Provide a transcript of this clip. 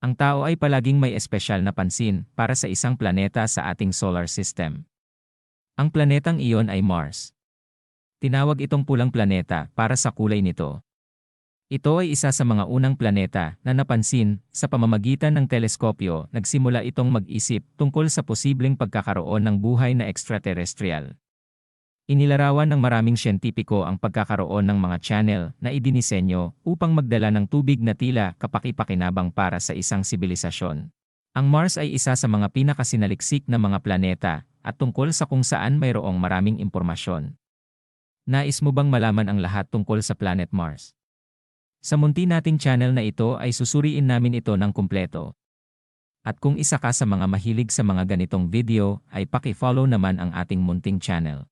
Ang tao ay palaging may espesyal na pansin para sa isang planeta sa ating solar system. Ang planetang iyon ay Mars. Tinawag itong pulang planeta para sa kulay nito. Ito ay isa sa mga unang planeta na napansin sa pamamagitan ng teleskopyo. Nagsimula itong mag-isip tungkol sa posibleng pagkakaroon ng buhay na extraterrestrial. Inilarawan ng maraming siyentipiko ang pagkakaroon ng mga channel na idinisenyo upang magdala ng tubig na tila kapaki-pakinabang para sa isang sibilisasyon. Ang Mars ay isa sa mga pinakasinaliksik na mga planeta at tungkol sa kung saan mayroong maraming impormasyon. Nais mo bang malaman ang lahat tungkol sa Planet Mars? Sa munti nating channel na ito ay susuriin namin ito ng kumpleto. At kung isa ka sa mga mahilig sa mga ganitong video, ay paki-follow naman ang ating munting channel.